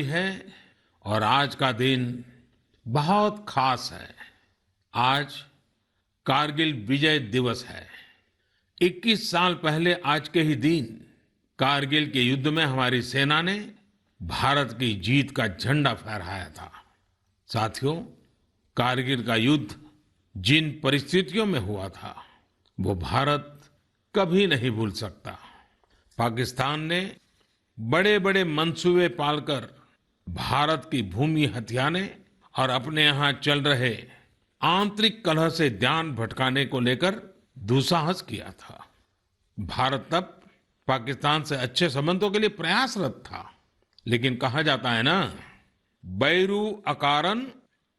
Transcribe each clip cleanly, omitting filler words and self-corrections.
है और आज का दिन बहुत खास है। आज कारगिल विजय दिवस है। 21 साल पहले आज के ही दिन कारगिल के युद्ध में हमारी सेना ने भारत की जीत का झंडा फहराया था। साथियों, कारगिल का युद्ध जिन परिस्थितियों में हुआ था वो भारत कभी नहीं भूल सकता। पाकिस्तान ने बड़े बड़े मंसूबे पालकर भारत की भूमि हथियाने और अपने यहाँ चल रहे आंतरिक कलह से ध्यान भटकाने को लेकर दुस्साहस किया था। भारत तब पाकिस्तान से अच्छे संबंधों के लिए प्रयासरत था, लेकिन कहा जाता है ना, बैरू अकारन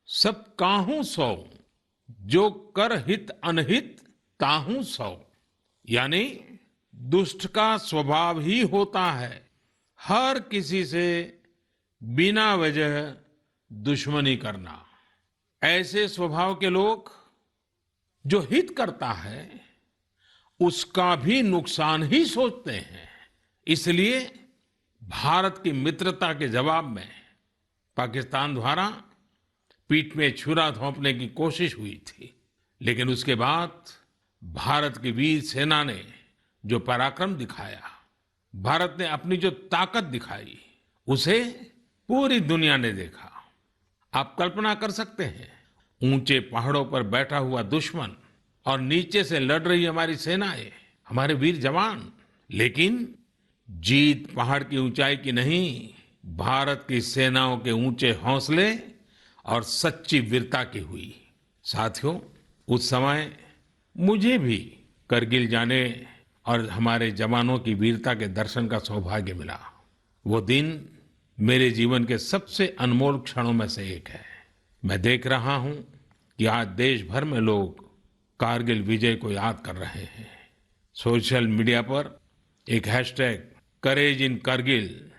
सब काहू सौ, जो कर हित अनहित ताहू सौ। यानी दुष्ट का स्वभाव ही होता है हर किसी से बिना वजह दुश्मनी करना। ऐसे स्वभाव के लोग जो हित करता है उसका भी नुकसान ही सोचते हैं। इसलिए भारत की मित्रता के जवाब में पाकिस्तान द्वारा पीठ में छुरा घोंपने की कोशिश हुई थी, लेकिन उसके बाद भारत की वीर सेना ने जो पराक्रम दिखाया, भारत ने अपनी जो ताकत दिखाई, उसे पूरी दुनिया ने देखा। आप कल्पना कर सकते हैं, ऊंचे पहाड़ों पर बैठा हुआ दुश्मन और नीचे से लड़ रही हमारी सेनाएं, हमारे वीर जवान। लेकिन जीत पहाड़ की ऊंचाई की नहीं, भारत की सेनाओं के ऊंचे हौसले और सच्ची वीरता की हुई। साथियों, उस समय मुझे भी करगिल जाने और हमारे जवानों की वीरता के दर्शन का सौभाग्य मिला। वो दिन मेरे जीवन के सबसे अनमोल क्षणों में से एक है। मैं देख रहा हूं कि आज देश भर में लोग कारगिल विजय को याद कर रहे हैं। सोशल मीडिया पर एक हैशटैग करेज इन करगिल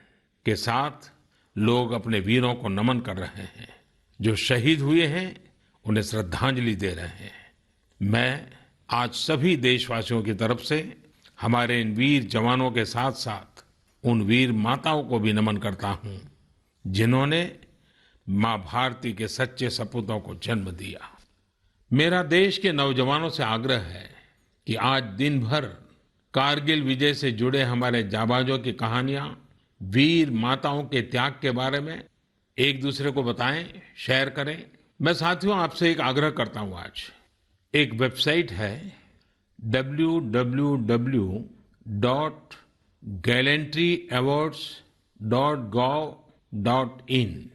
के साथ लोग अपने वीरों को नमन कर रहे हैं। जो शहीद हुए हैं उन्हें श्रद्धांजलि दे रहे हैं। मैं आज सभी देशवासियों की तरफ से हमारे इन वीर जवानों के साथ साथ उन वीर माताओं को भी नमन करता हूं जिन्होंने मां भारती के सच्चे सपूतों को जन्म दिया। मेरा देश के नौजवानों से आग्रह है कि आज दिन भर कारगिल विजय से जुड़े हमारे जाबाजों की कहानियां, वीर माताओं के त्याग के बारे में एक दूसरे को बताएं, शेयर करें। मैं साथियों आपसे एक आग्रह करता हूं। आज एक वेबसाइट है www.gallantryawards.gov.in।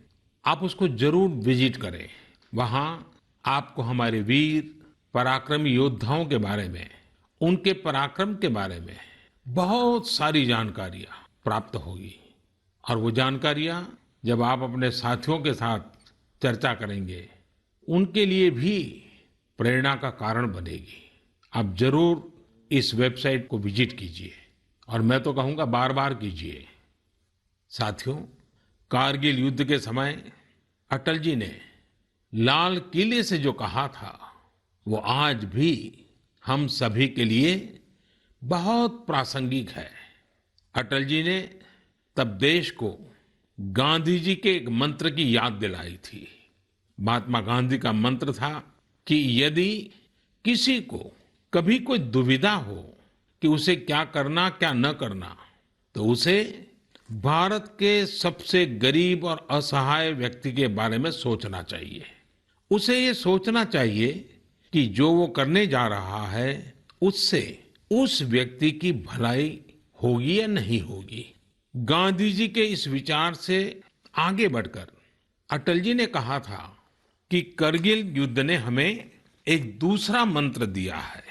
आप उसको जरूर विजिट करें। वहां आपको हमारे वीर पराक्रमी योद्धाओं के बारे में, उनके पराक्रम के बारे में बहुत सारी जानकारियां प्राप्त होगी। और वो जानकारियां जब आप अपने साथियों के साथ चर्चा करेंगे, उनके लिए भी प्रेरणा का कारण बनेगी। आप जरूर इस वेबसाइट को विजिट कीजिए और मैं तो कहूंगा बार बार कीजिए। साथियों, कारगिल युद्ध के समय अटल जी ने लाल किले से जो कहा था वो आज भी हम सभी के लिए बहुत प्रासंगिक है। अटल जी ने तब देश को गांधी जी के एक मंत्र की याद दिलाई थी। महात्मा गांधी का मंत्र था कि यदि किसी को कभी कोई दुविधा हो कि उसे क्या करना क्या न करना, तो उसे भारत के सबसे गरीब और असहाय व्यक्ति के बारे में सोचना चाहिए। उसे ये सोचना चाहिए कि जो वो करने जा रहा है उससे उस व्यक्ति की भलाई होगी या नहीं होगी। गांधी जी के इस विचार से आगे बढ़कर अटल जी ने कहा था कि करगिल युद्ध ने हमें एक दूसरा मंत्र दिया है।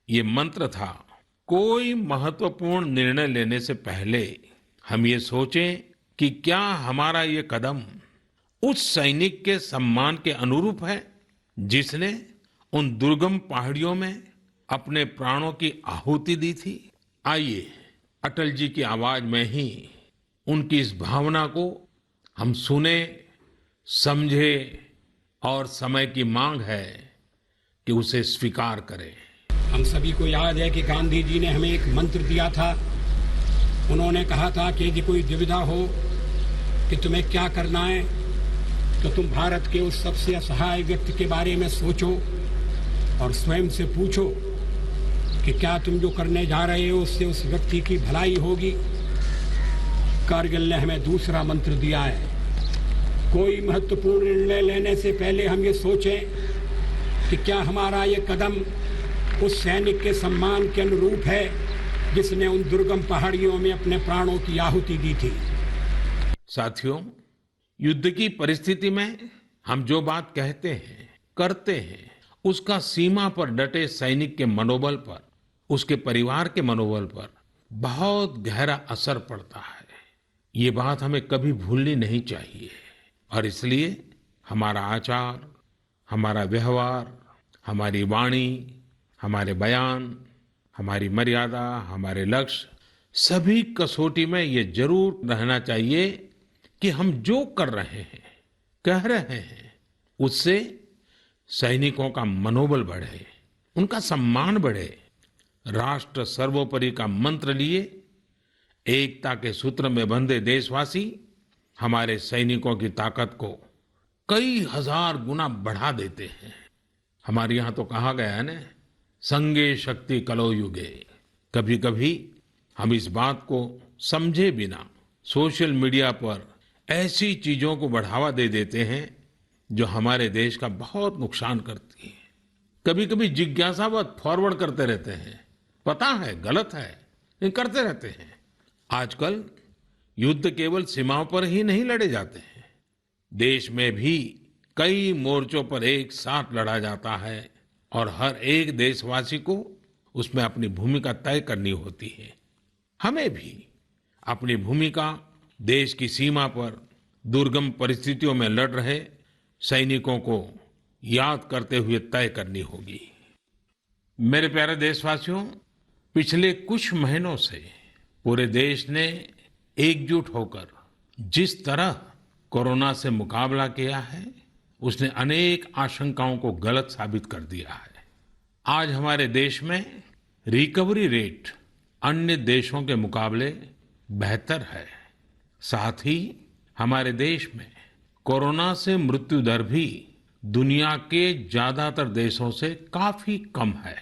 ये मंत्र था, कोई महत्वपूर्ण निर्णय लेने से पहले हम ये सोचें कि क्या हमारा ये कदम उस सैनिक के सम्मान के अनुरूप है जिसने उन दुर्गम पहाड़ियों में अपने प्राणों की आहुति दी थी। आइए अटल जी की आवाज में ही उनकी इस भावना को हम सुने, समझे और समय की मांग है कि उसे स्वीकार करें। हम सभी को याद है कि गांधी जी ने हमें एक मंत्र दिया था। उन्होंने कहा था कि यदि कोई दुविधा हो कि तुम्हें क्या करना है, तो तुम भारत के उस सबसे असहाय व्यक्ति के बारे में सोचो और स्वयं से पूछो कि क्या तुम जो करने जा रहे हो उससे उस व्यक्ति की भलाई होगी। कारगिल ने हमें दूसरा मंत्र दिया है, कोई महत्वपूर्ण निर्णय लेने से पहले हम ये सोचें कि क्या हमारा ये कदम उस सैनिक के सम्मान के अनुरूप है जिसने उन दुर्गम पहाड़ियों में अपने प्राणों की आहुति दी थी। साथियों, युद्ध की परिस्थिति में हम जो बात कहते हैं, करते हैं, उसका सीमा पर डटे सैनिक के मनोबल पर, उसके परिवार के मनोबल पर बहुत गहरा असर पड़ता है। ये बात हमें कभी भूलनी नहीं चाहिए और इसलिए हमारा आचार, हमारा व्यवहार, हमारी वाणी, हमारे बयान, हमारी मर्यादा, हमारे लक्ष्य, सभी कसौटी में ये जरूर रहना चाहिए कि हम जो कर रहे हैं, कह रहे हैं, उससे सैनिकों का मनोबल बढ़े, उनका सम्मान बढ़े, राष्ट्र सर्वोपरि का मंत्र लिए एकता के सूत्र में बंधे देशवासी हमारे सैनिकों की ताकत को कई हजार गुना बढ़ा देते हैं। हमारे यहाँ तो कहा गया है ना, संगे शक्ति कलो युगे। कभी कभी हम इस बात को समझे बिना सोशल मीडिया पर ऐसी चीजों को बढ़ावा दे देते हैं जो हमारे देश का बहुत नुकसान करती है। कभी कभी जिज्ञासावत फॉरवर्ड करते रहते हैं, पता है गलत है लेकिन करते रहते हैं। आजकल युद्ध केवल सीमाओं पर ही नहीं लड़े जाते हैं, देश में भी कई मोर्चों पर एक साथ लड़ा जाता है और हर एक देशवासी को उसमें अपनी भूमिका तय करनी होती है। हमें भी अपनी भूमिका देश की सीमा पर दुर्गम परिस्थितियों में लड़ रहे सैनिकों को याद करते हुए तय करनी होगी। मेरे प्यारे देशवासियों, पिछले कुछ महीनों से पूरे देश ने एकजुट होकर जिस तरह कोरोना से मुकाबला किया है, उसने अनेक आशंकाओं को गलत साबित कर दिया है। आज हमारे देश में रिकवरी रेट अन्य देशों के मुकाबले बेहतर है। साथ ही हमारे देश में कोरोना से मृत्यु दर भी दुनिया के ज्यादातर देशों से काफी कम है।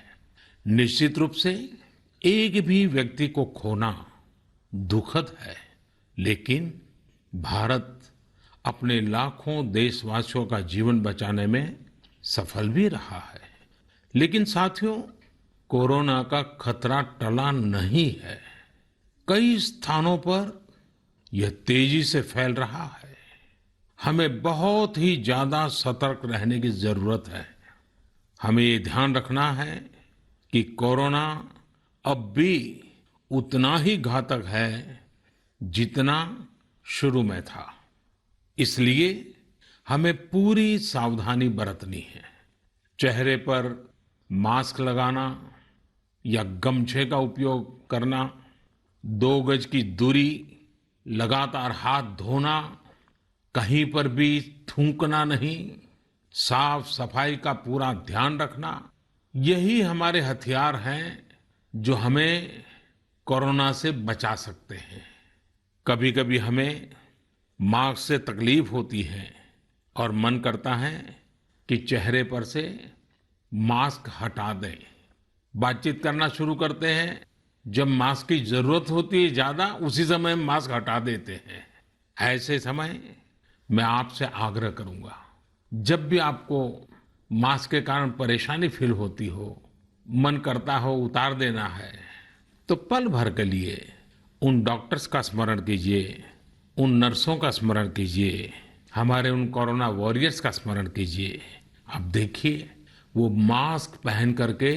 निश्चित रूप से एक भी व्यक्ति को खोना दुखद है, लेकिन भारत अपने लाखों देशवासियों का जीवन बचाने में सफल भी रहा है। लेकिन साथियों, कोरोना का खतरा टला नहीं है। कई स्थानों पर यह तेजी से फैल रहा है। हमें बहुत ही ज्यादा सतर्क रहने की जरूरत है। हमें ये ध्यान रखना है कि कोरोना अब भी उतना ही घातक है जितना शुरू में था। इसलिए हमें पूरी सावधानी बरतनी है। चेहरे पर मास्क लगाना या गमछे का उपयोग करना, 2 गज की दूरी, लगातार हाथ धोना, कहीं पर भी थूकना नहीं, साफ सफाई का पूरा ध्यान रखना, यही हमारे हथियार हैं जो हमें कोरोना से बचा सकते हैं। कभी कभी हमें मास्क से तकलीफ होती है और मन करता है कि चेहरे पर से मास्क हटा दें। बातचीत करना शुरू करते हैं, जब मास्क की जरूरत होती है ज्यादा, उसी समय मास्क हटा देते हैं। ऐसे समय मैं आपसे आग्रह करूंगा, जब भी आपको मास्क के कारण परेशानी फील होती हो, मन करता हो उतार देना है, तो पल भर के लिए उन डॉक्टर्स का स्मरण कीजिए, उन नर्सों का स्मरण कीजिए, हमारे उन कोरोना वॉरियर्स का स्मरण कीजिए। आप देखिए, वो मास्क पहन करके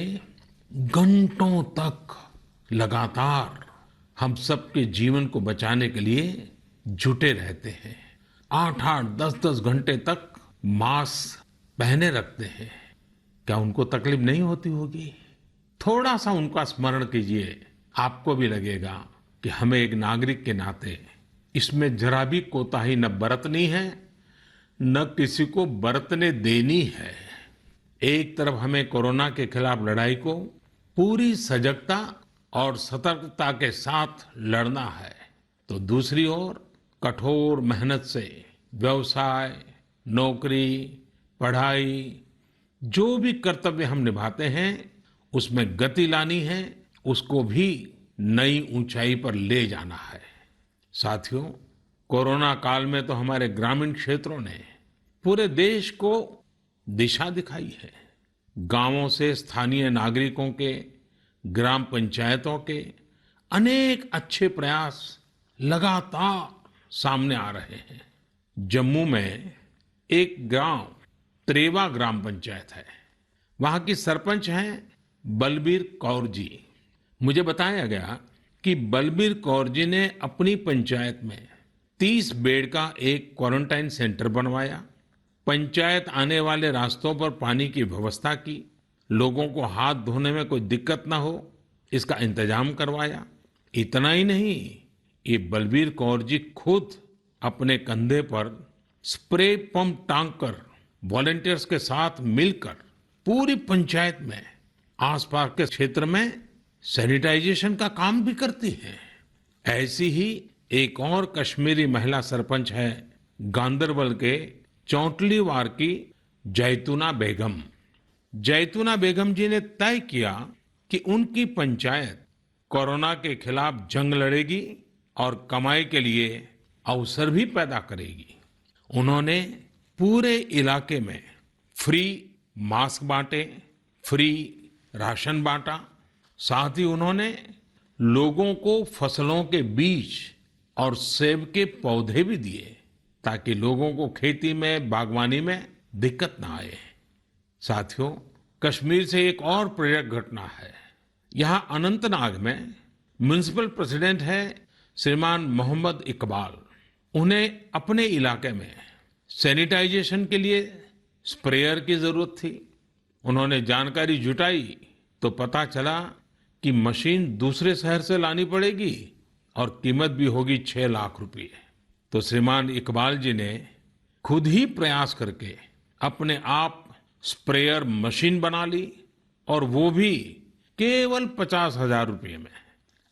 घंटों तक लगातार हम सबके जीवन को बचाने के लिए जुटे रहते हैं। 8-8, 10-10 घंटे तक मास्क पहने रखते हैं। क्या उनको तकलीफ नहीं होती होगी? थोड़ा सा उनका स्मरण कीजिए, आपको भी लगेगा कि हमें एक नागरिक के नाते इसमें जरा भी कोताही न बरतनी है, न किसी को बरतने देनी है। एक तरफ हमें कोरोना के खिलाफ लड़ाई को पूरी सजगता और सतर्कता के साथ लड़ना है, तो दूसरी ओर कठोर मेहनत से व्यवसाय, नौकरी, पढ़ाई, जो भी कर्तव्य हम निभाते हैं उसमें गति लानी है, उसको भी नई ऊंचाई पर ले जाना है। साथियों, कोरोना काल में तो हमारे ग्रामीण क्षेत्रों ने पूरे देश को दिशा दिखाई है। गांवों से स्थानीय नागरिकों के, ग्राम पंचायतों के अनेक अच्छे प्रयास लगातार सामने आ रहे हैं। जम्मू में एक गांव त्रेवा ग्राम पंचायत है। वहां की सरपंच हैं बलबीर कौर जी। मुझे बताया गया कि बलबीर कौर जी ने अपनी पंचायत में 30 बेड का एक क्वारंटाइन सेंटर बनवाया। पंचायत आने वाले रास्तों पर पानी की व्यवस्था की, लोगों को हाथ धोने में कोई दिक्कत ना हो इसका इंतजाम करवाया। इतना ही नहीं, ये बलबीर कौर जी खुद अपने कंधे पर स्प्रे पंप टांग कर वॉलंटियर्स के साथ मिलकर पूरी पंचायत में, आसपास के क्षेत्र में सैनिटाइजेशन का काम भी करती हैं। ऐसी ही एक और कश्मीरी महिला सरपंच है गांदरबल के चौंटलीवार की जैतूना बेगम। जैतूना बेगम जी ने तय किया कि उनकी पंचायत कोरोना के खिलाफ जंग लड़ेगी और कमाई के लिए अवसर भी पैदा करेगी। उन्होंने पूरे इलाके में फ्री मास्क बांटे, फ्री राशन बांटा। साथ ही उन्होंने लोगों को फसलों के बीज और सेब के पौधे भी दिए ताकि लोगों को खेती में, बागवानी में दिक्कत ना आए। साथियों, कश्मीर से एक और प्रेरक घटना है। यहां अनंतनाग में म्युनिसिपल प्रेसिडेंट है श्रीमान मोहम्मद इकबाल। उन्हें अपने इलाके में सैनिटाइजेशन के लिए स्प्रेयर की जरूरत थी। उन्होंने जानकारी जुटाई तो पता चला कि मशीन दूसरे शहर से लानी पड़ेगी और कीमत भी होगी 6 लाख रुपए। तो श्रीमान इकबाल जी ने खुद ही प्रयास करके अपने आप स्प्रेयर मशीन बना ली और वो भी केवल 50,000 रुपये में।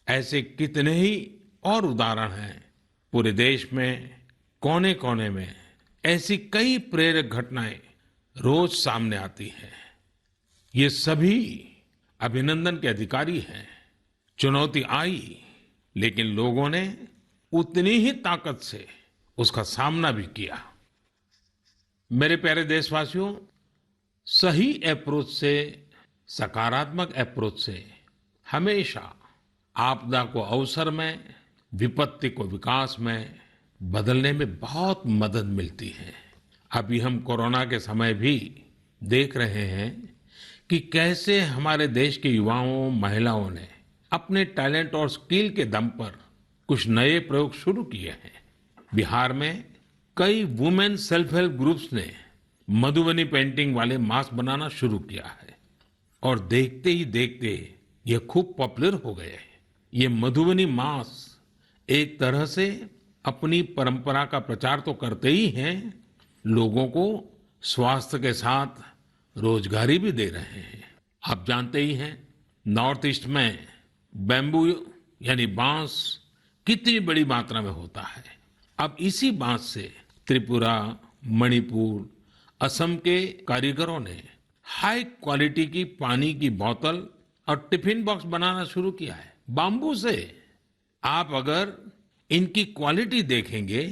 ऐसे कितने ही और उदाहरण हैं। पूरे देश में कोने कोने में ऐसी कई प्रेरक घटनाएं रोज सामने आती हैं। ये सभी अभिनंदन के अधिकारी हैं। चुनौती आई, लेकिन लोगों ने उतनी ही ताकत से उसका सामना भी किया। मेरे प्यारे देशवासियों, सही अप्रोच से, सकारात्मक अप्रोच से हमेशा आपदा को अवसर में, विपत्ति को विकास में बदलने में बहुत मदद मिलती है। अभी हम कोरोना के समय भी देख रहे हैं कि कैसे हमारे देश के युवाओं, महिलाओं ने अपने टैलेंट और स्किल के दम पर कुछ नए प्रयोग शुरू किए हैं। बिहार में कई वुमेन सेल्फ हेल्प ग्रुप्स ने मधुबनी पेंटिंग वाले मास्क बनाना शुरू किया है और देखते ही देखते ये खूब पॉपुलर हो गए हैं। ये मधुबनी मास्क एक तरह से अपनी परंपरा का प्रचार तो करते ही हैं, लोगों को स्वास्थ्य के साथ रोजगारी भी दे रहे हैं। आप जानते ही हैं, नॉर्थ ईस्ट में बैम्बू यानी बांस कितनी बड़ी मात्रा में होता है। अब इसी बांस से त्रिपुरा, मणिपुर, असम के कारीगरों ने हाई क्वालिटी की पानी की बोतल और टिफिन बॉक्स बनाना शुरू किया है बाम्बू से। आप अगर इनकी क्वालिटी देखेंगे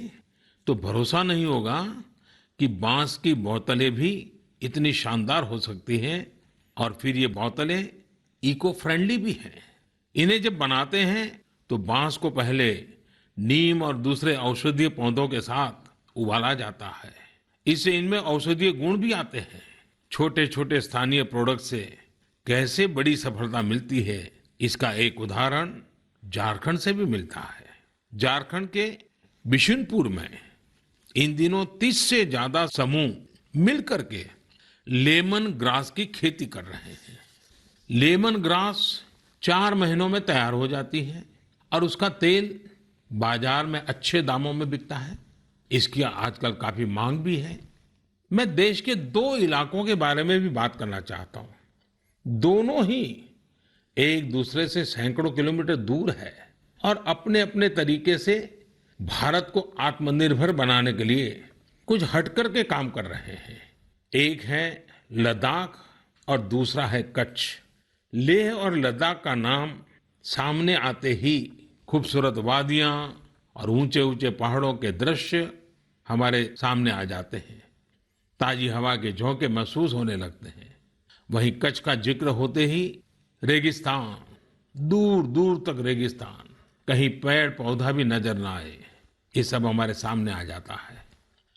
तो भरोसा नहीं होगा कि बांस की बोतलें भी इतनी शानदार हो सकती हैं। और फिर ये बोतलें इको फ्रेंडली भी हैं। इन्हें जब बनाते हैं तो बांस को पहले नीम और दूसरे औषधीय पौधों के साथ उबाला जाता है। इससे इनमें औषधीय गुण भी आते हैं। छोटे छोटे स्थानीय प्रोडक्ट से कैसे बड़ी सफलता मिलती है, इसका एक उदाहरण झारखंड से भी मिलता है। झारखंड के बिशुनपुर में इन दिनों 30 से ज्यादा समूह मिलकर के लेमन ग्रास की खेती कर रहे हैं। लेमन ग्रास 4 महीनों में तैयार हो जाती है और उसका तेल बाजार में अच्छे दामों में बिकता है। इसकी आजकल काफी मांग भी है। मैं देश के 2 इलाकों के बारे में भी बात करना चाहता हूं। दोनों ही एक दूसरे से सैकड़ों किलोमीटर दूर है और अपने अपने तरीके से भारत को आत्मनिर्भर बनाने के लिए कुछ हटकर के काम कर रहे हैं। एक है लद्दाख और दूसरा है कच्छ। लेह और लद्दाख का नाम सामने आते ही खूबसूरत वादियां और ऊंचे ऊंचे पहाड़ों के दृश्य हमारे सामने आ जाते हैं। ताजी हवा के झोंके महसूस होने लगते हैं। वहीं कच्छ का जिक्र होते ही रेगिस्तान, दूर दूर तक रेगिस्तान, कहीं पेड़ पौधा भी नजर ना आए, ये सब हमारे सामने आ जाता है।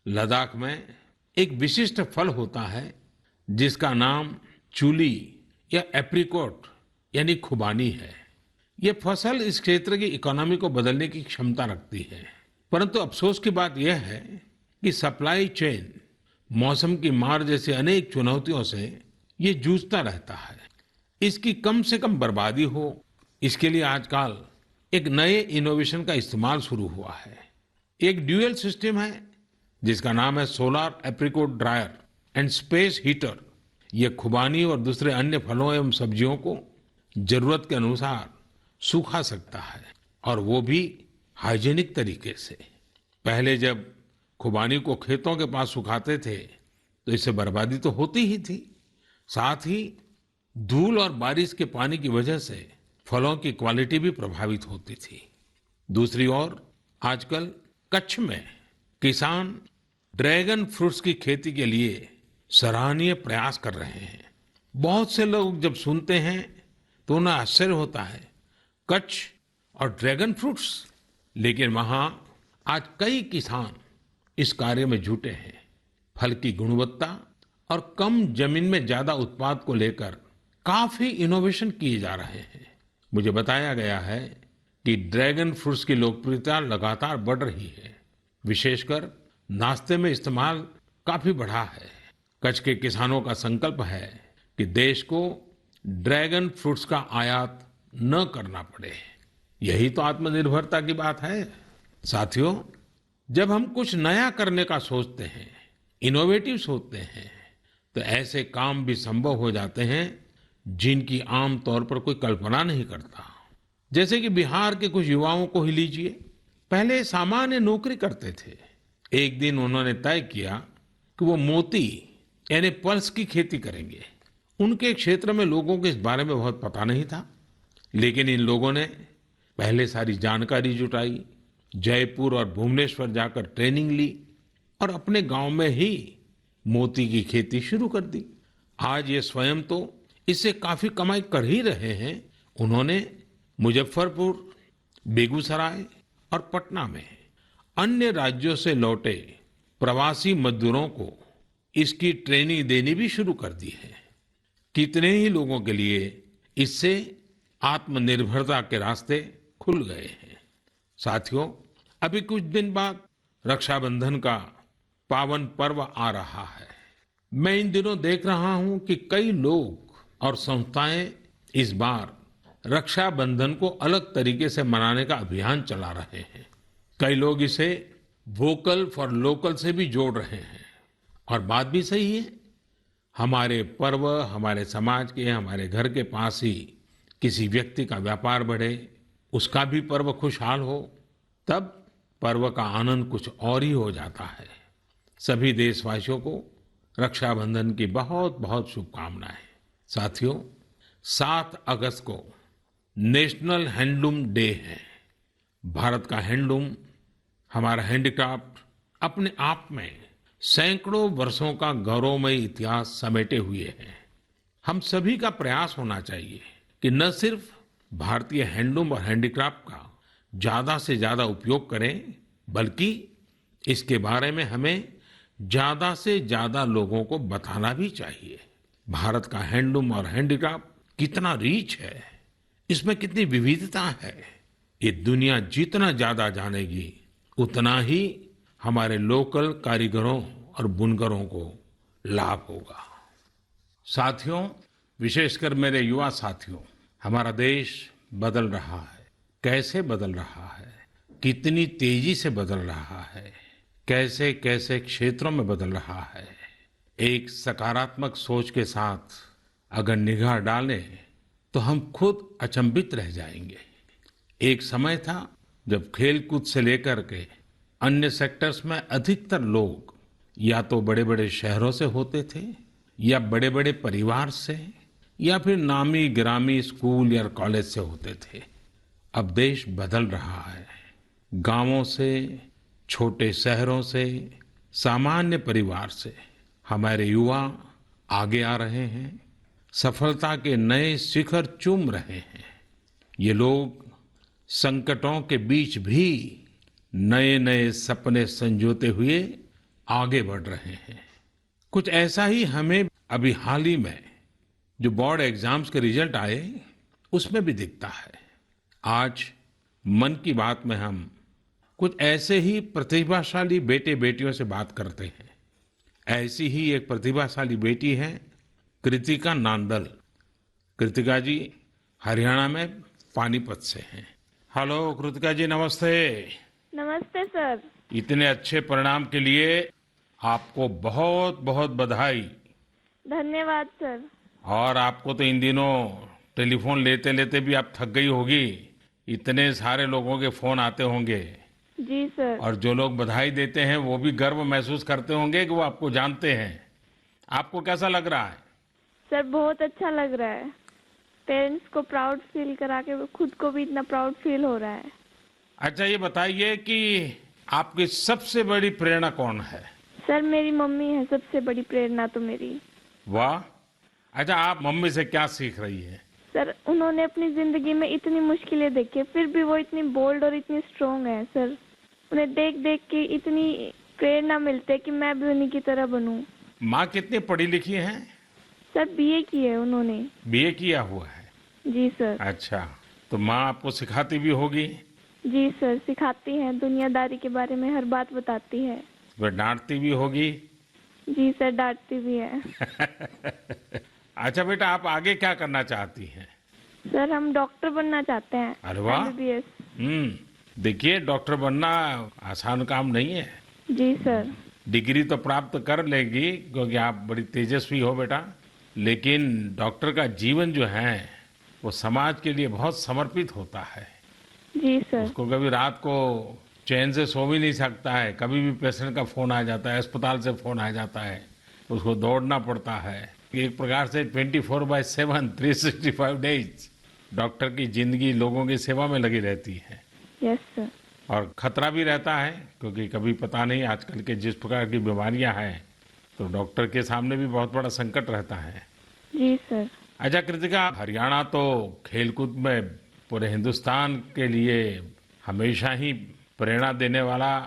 लद्दाख में एक विशिष्ट फल होता है जिसका नाम चूली या एप्रिकॉट यानी खुबानी है। ये फसल इस क्षेत्र की इकोनॉमी को बदलने की क्षमता रखती है, परंतु अफसोस की बात यह है कि सप्लाई चेन, मौसम की मार जैसी अनेक चुनौतियों से ये जूझता रहता है। इसकी कम से कम बर्बादी हो, इसके लिए आजकल एक नए इनोवेशन का इस्तेमाल शुरू हुआ है। एक ड्यूअल सिस्टम है जिसका नाम है solar apricot dryer and space heater. ये खुबानी और दूसरे अन्य फलों एवं सब्जियों को जरूरत के अनुसार सूखा सकता है, और वो भी हाइजीनिक तरीके से। पहले जब खुबानी को खेतों के पास सुखाते थे तो इससे बर्बादी तो होती ही थी, साथ ही धूल और बारिश के पानी की वजह से फलों की क्वालिटी भी प्रभावित होती थी। दूसरी ओर आजकल कच्छ में किसान ड्रैगन फ्रूट्स की खेती के लिए सराहनीय प्रयास कर रहे हैं। बहुत से लोग जब सुनते हैं तो उन्हें आश्चर्य होता है, कच्छ और ड्रैगन फ्रूट्स, लेकिन वहां आज कई किसान इस कार्य में जुटे हैं। फल की गुणवत्ता और कम जमीन में ज्यादा उत्पाद को लेकर काफी इनोवेशन किए जा रहे हैं। मुझे बताया गया है कि ड्रैगन फ्रूट्स की लोकप्रियता लगातार बढ़ रही है, विशेषकर नाश्ते में इस्तेमाल काफी बढ़ा है। कच्छ के किसानों का संकल्प है कि देश को ड्रैगन फ्रूट्स का आयात न करना पड़े। यही तो आत्मनिर्भरता की बात है। साथियों, जब हम कुछ नया करने का सोचते हैं, इनोवेटिव सोचते हैं, तो ऐसे काम भी संभव हो जाते हैं जिनकी आम तौर पर कोई कल्पना नहीं करता। जैसे कि बिहार के कुछ युवाओं को ही लीजिए। पहले सामान्य नौकरी करते थे। एक दिन उन्होंने तय किया कि वो मोती यानी पल्स की खेती करेंगे। उनके क्षेत्र में लोगों को इस बारे में बहुत पता नहीं था, लेकिन इन लोगों ने पहले सारी जानकारी जुटाई, जयपुर और भुवनेश्वर जाकर ट्रेनिंग ली और अपने गांव में ही मोती की खेती शुरू कर दी। आज ये स्वयं तो इससे काफी कमाई कर ही रहे हैं। उन्होंने मुजफ्फरपुर, बेगूसराय और पटना में अन्य राज्यों से लौटे प्रवासी मजदूरों को इसकी ट्रेनिंग देनी भी शुरू कर दी है। कितने ही लोगों के लिए इससे आत्मनिर्भरता के रास्ते खुल गए हैं। साथियों, अभी कुछ दिन बाद रक्षाबंधन का पावन पर्व आ रहा है। मैं इन दिनों देख रहा हूं कि कई लोग और संस्थाएं इस बार रक्षाबंधन को अलग तरीके से मनाने का अभियान चला रहे हैं। कई लोग इसे वोकल फॉर लोकल से भी जोड़ रहे हैं, और बात भी सही है। हमारे पर्व हमारे समाज के, हमारे घर के पास ही किसी व्यक्ति का व्यापार बढ़े, उसका भी पर्व खुशहाल हो, तब पर्व का आनंद कुछ और ही हो जाता है। सभी देशवासियों को रक्षाबंधन की बहुत बहुत शुभकामनाएं। साथियों, 7 अगस्त को नेशनल हैंडलूम डे है। भारत का हैंडलूम, हमारा हैंडीक्राफ्ट अपने आप में सैकड़ों वर्षों का गौरवमय इतिहास समेटे हुए है। हम सभी का प्रयास होना चाहिए कि न सिर्फ भारतीय हैंडलूम और हैंडीक्राफ्ट का ज्यादा से ज्यादा उपयोग करें, बल्कि इसके बारे में हमें ज्यादा से ज्यादा लोगों को बताना भी चाहिए। भारत का हैंडलूम और हैंडीक्राफ्ट कितना रिच है, इसमें कितनी विविधता है, ये दुनिया जितना ज्यादा जानेगी उतना ही हमारे लोकल कारीगरों और बुनकरों को लाभ होगा। साथियों, विशेषकर मेरे युवा साथियों, हमारा देश बदल रहा है। कैसे बदल रहा है, कितनी तेजी से बदल रहा है, कैसे कैसे क्षेत्रों में बदल रहा है। एक सकारात्मक सोच के साथ अगर निगाह डालें तो हम खुद अचंभित रह जाएंगे। एक समय था जब खेलकूद से लेकर के अन्य सेक्टर्स में अधिकतर लोग या तो बड़े बड़े शहरों से होते थे या बड़े बड़े परिवार से या फिर नामी गिरामी स्कूल या कॉलेज से होते थे। अब देश बदल रहा है। गांवों से, छोटे शहरों से, सामान्य परिवार से हमारे युवा आगे आ रहे हैं, सफलता के नए शिखर चूम रहे हैं। ये लोग संकटों के बीच भी नए नए सपने संजोते हुए आगे बढ़ रहे हैं। कुछ ऐसा ही हमें अभी हाल ही में जो बोर्ड एग्जाम्स के रिजल्ट आए उसमें भी दिखता है। आज मन की बात में हम कुछ ऐसे ही प्रतिभाशाली बेटे बेटियों से बात करते हैं। ऐसी ही एक प्रतिभाशाली बेटी है कृतिका नांदल। कृतिका जी हरियाणा में पानीपत से हैं। हेलो कृतिका जी, नमस्ते। नमस्ते सर। इतने अच्छे परिणाम के लिए आपको बहुत बहुत बधाई। धन्यवाद सर। और आपको तो इन दिनों टेलीफोन लेते लेते भी आप थक गई होगी, इतने सारे लोगों के फोन आते होंगे। जी सर। और जो लोग बधाई देते हैं वो भी गर्व महसूस करते होंगे कि वो आपको जानते हैं। आपको कैसा लग रहा है? सर बहुत अच्छा लग रहा है। पेरेंट्स को प्राउड फील करा के खुद को भी इतना प्राउड फील हो रहा है। अच्छा, ये बताइए कि आपकी सबसे बड़ी प्रेरणा कौन है? सर मेरी मम्मी है सबसे बड़ी प्रेरणा तो मेरी। वाह। अच्छा, आप मम्मी से क्या सीख रही है? सर उन्होंने अपनी जिंदगी में इतनी मुश्किलें देखी फिर भी वो इतनी बोल्ड और इतनी स्ट्रोंग है। सर उन्हें देख देख के इतनी प्रेरणा मिलती है कि मैं भी उन्हीं की तरह बनूं। माँ कितनी पढ़ी लिखी हैं? सर बीए की है उन्होंने। बीए किया हुआ है? जी सर। अच्छा, तो माँ आपको सिखाती भी होगी? जी सर सिखाती हैं, दुनियादारी के बारे में हर बात बताती है। वह डांटती भी होगी? जी सर डांटती भी है। अच्छा बेटा, आप आगे क्या करना चाहती हैं? सर हम डॉक्टर बनना चाहते हैं। अरे वाह। MBBS। देखिए, डॉक्टर बनना आसान काम नहीं है। जी सर। डिग्री तो प्राप्त कर लेगी क्योंकि आप बड़ी तेजस्वी हो बेटा, लेकिन डॉक्टर का जीवन जो है वो समाज के लिए बहुत समर्पित होता है। जी सर। उसको कभी रात को चैन से सो भी नहीं सकता है, कभी भी पेशेंट का फोन आ जाता है, अस्पताल से फोन आ जाता है, उसको दौड़ना पड़ता है। एक प्रकार से 24/7 365 डेज डॉक्टर की जिंदगी लोगों की सेवा में लगी रहती है। Yes sir. और खतरा भी रहता है क्योंकि कभी पता नहीं आजकल के जिस प्रकार की बीमारियां हैं, तो डॉक्टर के सामने भी बहुत बड़ा संकट रहता है। जी सर। अच्छा कृतिका, हरियाणा तो खेलकूद में पूरे हिंदुस्तान के लिए हमेशा ही प्रेरणा देने वाला,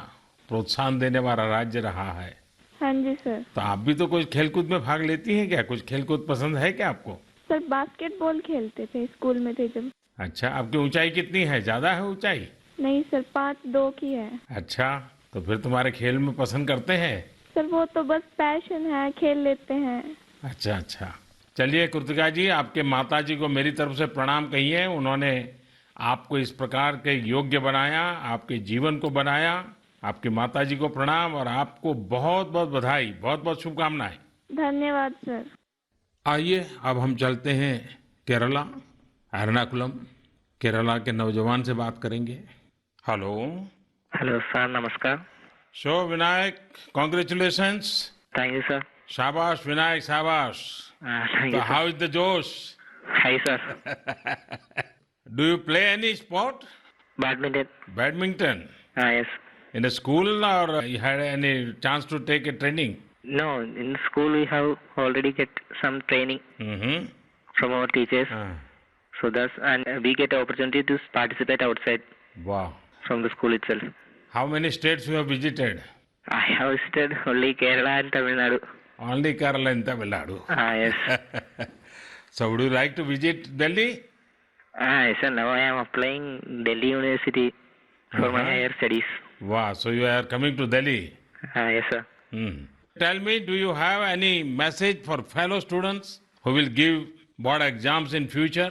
प्रोत्साहन देने वाला राज्य रहा है। हाँ जी सर। तो आप भी तो कुछ खेलकूद में भाग लेती हैं क्या? कुछ खेलकूद पसंद है क्या आपको? सर बास्केटबॉल खेलते थे स्कूल में थे जब। अच्छा, आपकी ऊंचाई कितनी है? ज्यादा है ऊंचाई? नहीं सर 5'2" की है। अच्छा, तो फिर तुम्हारे खेल में पसंद करते हैं? सर वो तो बस पैशन है, खेल लेते हैं। अच्छा अच्छा। चलिए कृतिका जी, आपके माताजी को मेरी तरफ से प्रणाम कहिए। उन्होंने आपको इस प्रकार के योग्य बनाया, आपके जीवन को बनाया। आपकी माताजी को प्रणाम और आपको बहुत बहुत बधाई, बहुत बहुत शुभकामनाएं। धन्यवाद सर। आइए अब हम चलते हैं केरला, एर्नाकुलम। केरला के नौजवान से बात करेंगे। हेलो। हेलो सर, नमस्कार। Show Vinayak, congratulations. Thank you sir. शाबाश विनायक, शाबाश। थैंक तो यू हाउ इज द जोश? Hi sir. Do you play any sport? Badminton. Badminton? Yes. In a school or you had any chance to take a training? No, in school we have already get some training Mm-hmm. from our teachers. So thus, and we get opportunity to participate outside Wow. from the school itself. How many states you have visited? I have visited only Kerala and Tamil Nadu. Only Kerala and Tamil Nadu. Yes. So would you like to visit Delhi? Yes, sir. Now I am applying Delhi University for my higher studies. Wow. So you are coming to Delhi. Yes, sir. Hmm. Tell me, do you have any message for fellow students who will give board exams in future?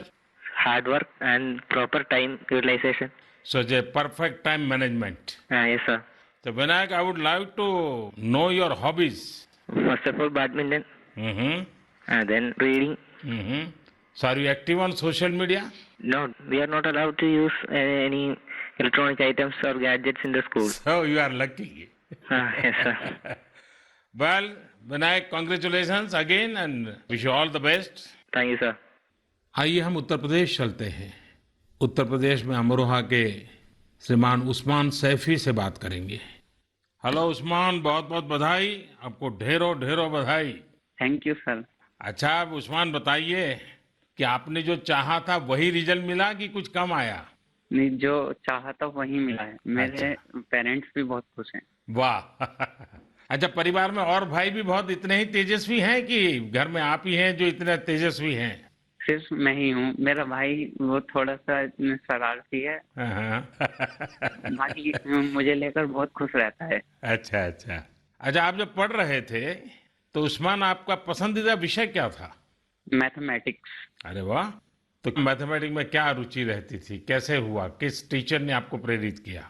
Hard work and proper time utilization. So it's a perfect time management. Yes, sir. So Vinayak, I would like to know your hobbies. First of all, badminton. Mm-hmm. And then reading. Mm-hmm. So are you active on social media? No, we are not allowed to use any electronic items or gadgets in the school. So you are lucky. Yes, sir. Well, Vinayak, congratulations again and wish you all the best. Thank you, sir. आइए हम उत्तर प्रदेश चलते हैं। उत्तर प्रदेश में अमरोहा के श्रीमान उस्मान सैफी से बात करेंगे। हेलो उस्मान, बहुत बहुत बधाई, आपको ढेरों ढेरों बधाई। Thank you sir. अच्छा, अब उस्मान बताइए कि आपने जो चाहा था वही रिजल्ट मिला कि कुछ कम आया? नहीं, जो चाहा था वही मिला है। मेरे पेरेंट्स भी बहुत खुश हैं। वाह। अच्छा, परिवार में और भाई भी बहुत इतने ही तेजस्वी हैं कि घर में आप ही हैं जो इतने तेजस्वी हैं? सिर्फ मैं ही हूँ। मेरा भाई वो थोड़ा सा शरारती है। बाकी मुझे लेकर बहुत खुश रहता है। अच्छा अच्छा। अच्छा, आप जब पढ़ रहे थे तो उस्मान आपका पसंदीदा विषय क्या था? मैथमेटिक्स। अरे वाह। तो मैथमेटिक्स में क्या रुचि रहती थी, कैसे हुआ, किस टीचर ने आपको प्रेरित किया?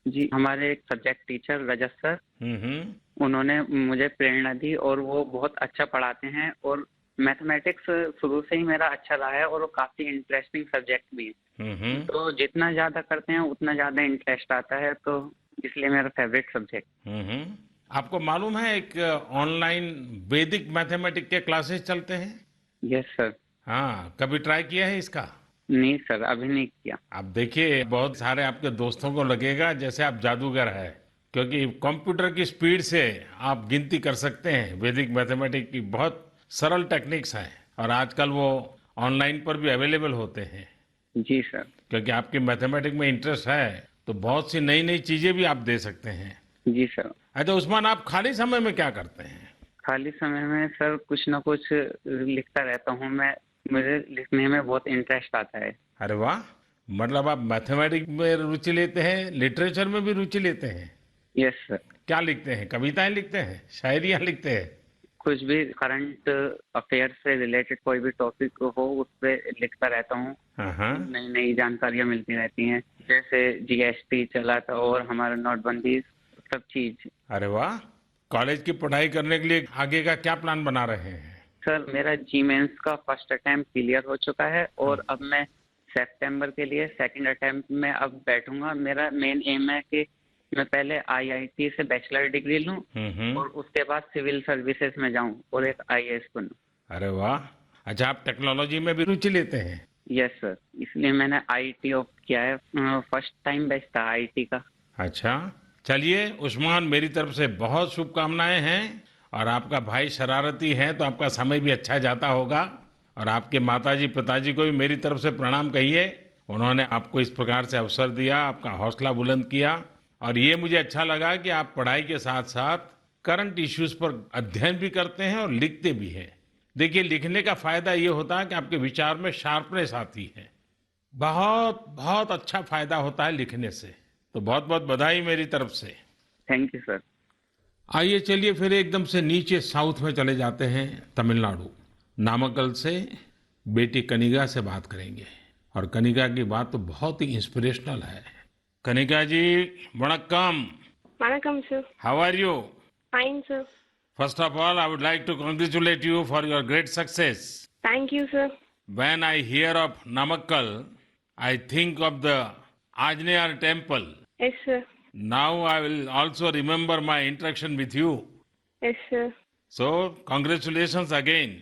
जी, हमारे एक सब्जेक्ट टीचर रजत सर, हम्म। उन्होंने मुझे प्रेरणा दी और वो बहुत अच्छा पढ़ाते हैं और मैथमेटिक्स शुरू से ही मेरा अच्छा रहा है और वो काफी इंटरेस्टिंग सब्जेक्ट भी है। तो जितना ज्यादा करते हैं उतना ज्यादा इंटरेस्ट आता है, तो इसलिए मेरा फेवरेट सब्जेक्ट। आपको मालूम है एक ऑनलाइन वैदिक मैथमेटिक्स के क्लासेस चलते हैं? Yes sir. हाँ, कभी ट्राई किया है इसका? नहीं सर, अभी नहीं किया। आप देखिए, बहुत सारे आपके दोस्तों को लगेगा जैसे आप जादूगर है, क्योंकि कंप्यूटर की स्पीड से आप गिनती कर सकते हैं। वैदिक मैथमेटिक्स की बहुत सरल टेक्निक्स हैं और आजकल वो ऑनलाइन पर भी अवेलेबल होते हैं। जी सर। क्योंकि आपकी मैथमेटिक्स में इंटरेस्ट है तो बहुत सी नई नई चीजें भी आप दे सकते हैं। जी सर। अच्छा उस्मान, आप खाली समय में क्या करते हैं? खाली समय में सर कुछ ना कुछ लिखता रहता हूँ मैं। मुझे लिखने में बहुत इंटरेस्ट आता है। अरे वाह, मतलब आप मैथमेटिक्स में रुचि लेते हैं, लिटरेचर में भी रुचि लेते हैं? Yes sir. क्या लिखते हैं? कविताएं लिखते हैं, शायरियां लिखते हैं? कुछ भी करंट अफेयर से रिलेटेड कोई भी टॉपिक हो उस पर लिखता रहता हूँ। नई नई जानकारियाँ मिलती रहती हैं, जैसे जीएसटी चला था और हमारा नोटबंदी, सब चीज। अरे वाह। कॉलेज की पढ़ाई करने के लिए आगे का क्या प्लान बना रहे हैं? सर, मेरा जी मेंस का फर्स्ट अटेम्प्ट क्लियर हो चुका है और अब मैं सितंबर के लिए सेकंड अटेम्प्ट में अब बैठूंगा। मेरा मेन एम है कि मैं पहले आईआईटी से बैचलर डिग्री लूं और उसके बाद सिविल सर्विसेज में जाऊं और एक आईएएस बनूं। अरे वाह। अच्छा, आप टेक्नोलॉजी में भी रुचि लेते हैं? यस सर, इसलिए मैंने आईटी ऑप्ट किया है। फर्स्ट टाइम बैच था आईटी का। अच्छा, चलिए उस्मान, मेरी तरफ से बहुत शुभकामनाएं हैं। और आपका भाई शरारती है तो आपका समय भी अच्छा जाता होगा। और आपके माताजी पिताजी को भी मेरी तरफ से प्रणाम कहिए, उन्होंने आपको इस प्रकार से अवसर दिया, आपका हौसला बुलंद किया। और ये मुझे अच्छा लगा कि आप पढ़ाई के साथ साथ करंट इश्यूज पर अध्ययन भी करते हैं और लिखते भी हैं। देखिए, लिखने का फायदा ये होता है कि आपके विचार में शार्पनेस आती है। बहुत बहुत अच्छा फायदा होता है लिखने से। तो बहुत बहुत बधाई मेरी तरफ से। Thank you sir. आइए चलिए फिर एकदम से नीचे साउथ में चले जाते हैं, तमिलनाडु। नामक्कल से बेटी कनिका से बात करेंगे। और कनिका की बात तो बहुत ही इंस्पिरेशनल है। कनिका जी, वणक्कम। वणक्कम sir. How are you? Fine sir. First of all, I would like to congratulate you for your great success. Thank you sir. When I hear of Namakkal, I think of the Anjaneya temple. Yes sir. Now I will also remember my interaction with you. Yes sir. So, congratulations again.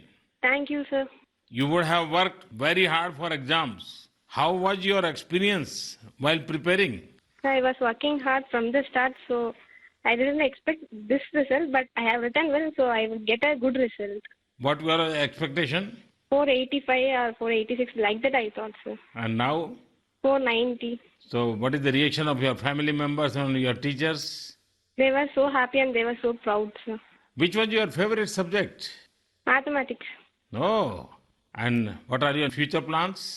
Thank you sir. You would have worked very hard for exams. How was your experience while preparing? I was working hard from the start, so I didn't expect this result, but I have written well, so I will get a good result. What were your expectation? 485 or 486, like that I thought, sir. And now? 490. So, what is the reaction of your family members and your teachers? They were so happy and they were so proud, sir. Which was your favorite subject? Mathematics. Oh, and what are your future plans?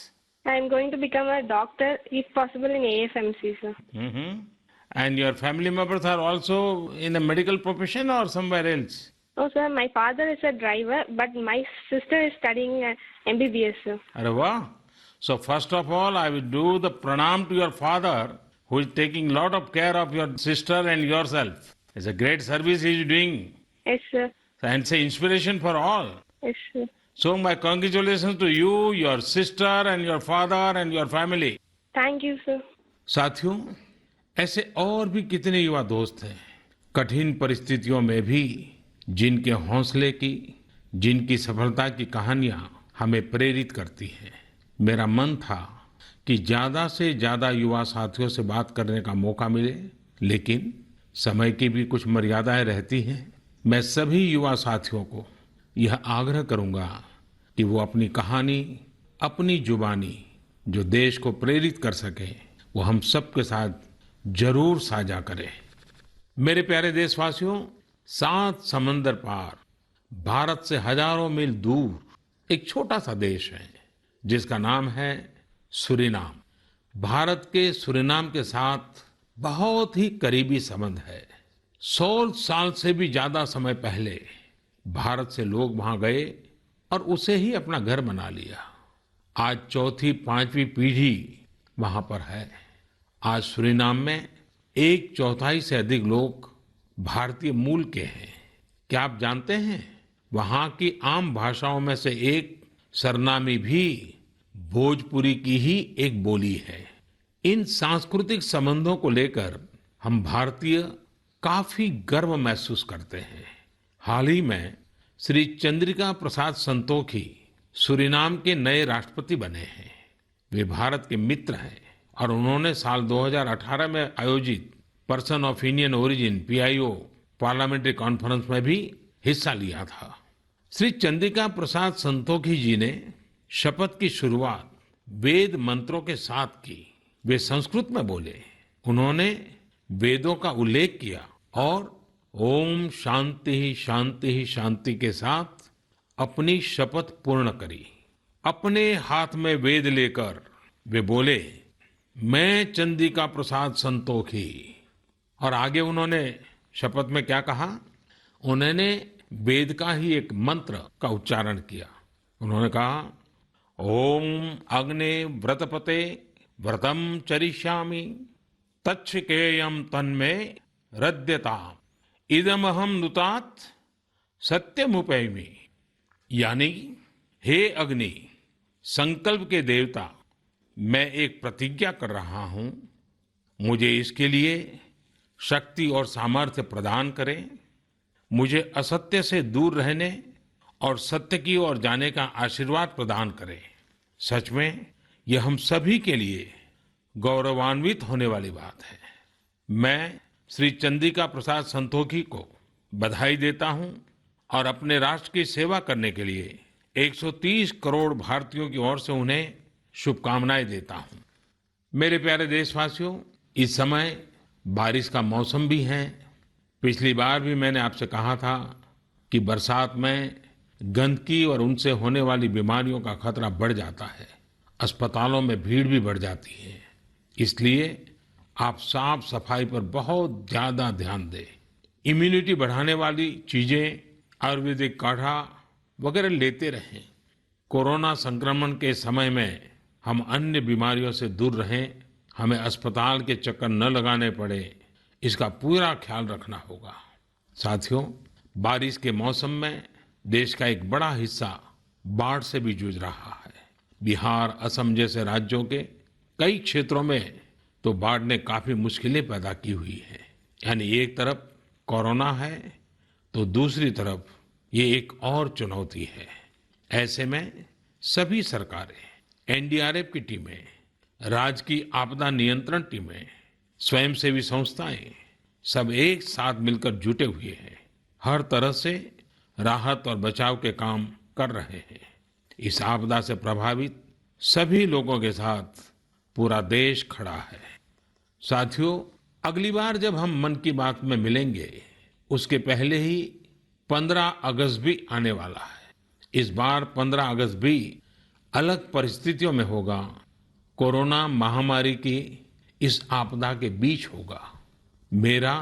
I am going to become a doctor, if possible, in AFMC, sir. And your family members are also in a medical profession or somewhere else? Oh, sir, my father is a driver, but my sister is studying MBBS, sir. Arre wow. So first of all, I will do the pranam to your father, who is taking lot of care of your sister and yourself. It's a great service he is doing. Yes, sir. And it's an inspiration for all. Yes, sir. So my congratulations to you, your sister and your father and your family. Thank you, sir. साथियों, ऐसे और भी कितने युवा दोस्त हैं, कठिन परिस्थितियों में भी जिनके हौसले की, जिनकी सफलता की कहानियां हमें प्रेरित करती हैं। मेरा मन था कि ज्यादा से ज्यादा युवा साथियों से बात करने का मौका मिले, लेकिन समय की भी कुछ मर्यादाएं रहती हैं। मैं सभी युवा साथियों को यह आग्रह करूंगा कि वो अपनी कहानी, अपनी जुबानी जो देश को प्रेरित कर सके, वो हम सबके साथ जरूर साझा करें। मेरे प्यारे देशवासियों, 7 समंदर पार भारत से हजारों मील दूर एक छोटा सा देश है जिसका नाम है सूरीनाम। भारत के सूरीनाम के साथ बहुत ही करीबी संबंध है। 100 साल से भी ज्यादा समय पहले भारत से लोग वहां गए और उसे ही अपना घर बना लिया। आज चौथी, 5वीं पीढ़ी वहां पर है। आज सूरीनाम में 1/4 से अधिक लोग भारतीय मूल के हैं। क्या आप जानते हैं, वहां की आम भाषाओं में से एक सरनामी भी भोजपुरी की ही एक बोली है। इन सांस्कृतिक संबंधों को लेकर हम भारतीय काफी गर्व महसूस करते हैं। हाल ही में श्री चंद्रिका प्रसाद संतोखी सूरीनाम के नए राष्ट्रपति बने हैं। वे भारत के मित्र हैं और उन्होंने साल 2018 में आयोजित person of Indian origin PIO parliamentary conference में भी हिस्सा लिया था। श्री चंद्रिका प्रसाद संतोखी जी ने शपथ की शुरुआत वेद मंत्रों के साथ की। वे संस्कृत में बोले। उन्होंने वेदों का उल्लेख किया और ओम शांति शांति शांति के साथ अपनी शपथ पूर्ण करी। अपने हाथ में वेद लेकर वे बोले, मैं चंद्रिका प्रसाद संतोखी। और आगे उन्होंने शपथ में क्या कहा? उन्होंने वेद का ही एक मंत्र का उच्चारण किया। उन्होंने कहा, ओम अग्ने व्रतपते व्रतम चरिष्यामि तच्छकेयम तन्मे हृद्यताम इदमहम नुतात सत्यमुपैमि। यानी, हे अग्नि, संकल्प के देवता, मैं एक प्रतिज्ञा कर रहा हूं, मुझे इसके लिए शक्ति और सामर्थ्य प्रदान करें। मुझे असत्य से दूर रहने और सत्य की ओर जाने का आशीर्वाद प्रदान करें। सच में यह हम सभी के लिए गौरवान्वित होने वाली बात है। मैं श्री चंद्रिका प्रसाद संतोखी को बधाई देता हूं और अपने राष्ट्र की सेवा करने के लिए 130 करोड़ भारतीयों की ओर से उन्हें शुभकामनाएं देता हूं। मेरे प्यारे देशवासियों, इस समय बारिश का मौसम भी है। पिछली बार भी मैंने आपसे कहा था कि बरसात में गंदगी और उनसे होने वाली बीमारियों का खतरा बढ़ जाता है। अस्पतालों में भीड़ भी बढ़ जाती है। इसलिए आप साफ सफाई पर बहुत ज्यादा ध्यान दें। इम्यूनिटी बढ़ाने वाली चीजें, आयुर्वेदिक काढ़ा वगैरह लेते रहें। कोरोना संक्रमण के समय में हम अन्य बीमारियों से दूर रहें। हमें अस्पताल के चक्कर न लगाने पड़े, इसका पूरा ख्याल रखना होगा। साथियों, बारिश के मौसम में देश का एक बड़ा हिस्सा बाढ़ से भी जूझ रहा है। बिहार, असम जैसे राज्यों के कई क्षेत्रों में तो बाढ़ ने काफी मुश्किलें पैदा की हुई है। यानी एक तरफ कोरोना है तो दूसरी तरफ ये एक और चुनौती है। ऐसे में सभी सरकारें, NDRF की टीमें, राज्य की आपदा नियंत्रण टीमें, स्वयंसेवी संस्थाएं सब एक साथ मिलकर जुटे हुए हैं। हर तरह से राहत और बचाव के काम कर रहे हैं। इस आपदा से प्रभावित सभी लोगों के साथ पूरा देश खड़ा है। साथियों, अगली बार जब हम मन की बात में मिलेंगे, उसके पहले ही 15 अगस्त भी आने वाला है। इस बार 15 अगस्त भी अलग परिस्थितियों में होगा। कोरोना महामारी की इस आपदा के बीच होगा। मेरा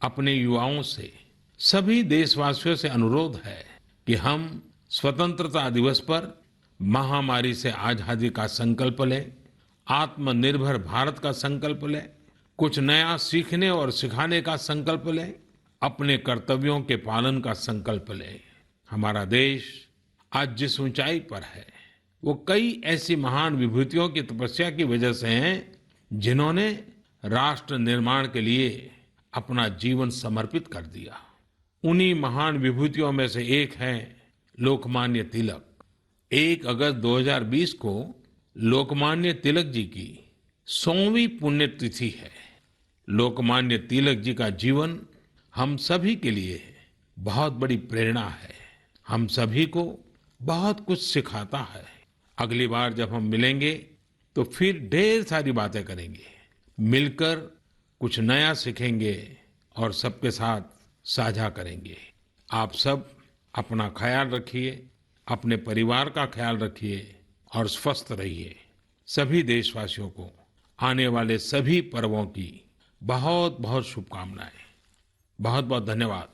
अपने युवाओं से, सभी देशवासियों से अनुरोध है कि हम स्वतंत्रता दिवस पर महामारी से आजादी का संकल्प लें, आत्मनिर्भर भारत का संकल्प लें, कुछ नया सीखने और सिखाने का संकल्प लें, अपने कर्तव्यों के पालन का संकल्प लें। हमारा देश आज जिस ऊंचाई पर है, वो कई ऐसी महान विभूतियों की तपस्या की वजह से है जिन्होंने राष्ट्र निर्माण के लिए अपना जीवन समर्पित कर दिया। उन्हीं महान विभूतियों में से एक हैं लोकमान्य तिलक। 1 अगस्त 2020 को लोकमान्य तिलक जी की 100वीं पुण्यतिथि है। लोकमान्य तिलक जी का जीवन हम सभी के लिए बहुत बड़ी प्रेरणा है, हम सभी को बहुत कुछ सिखाता है। अगली बार जब हम मिलेंगे तो फिर ढेर सारी बातें करेंगे, मिलकर कुछ नया सीखेंगे और सबके साथ साझा करेंगे। आप सब अपना ख्याल रखिए, अपने परिवार का ख्याल रखिए और स्वस्थ रहिए। सभी देशवासियों को आने वाले सभी पर्वों की बहुत बहुत शुभकामनाएं। बहुत बहुत धन्यवाद।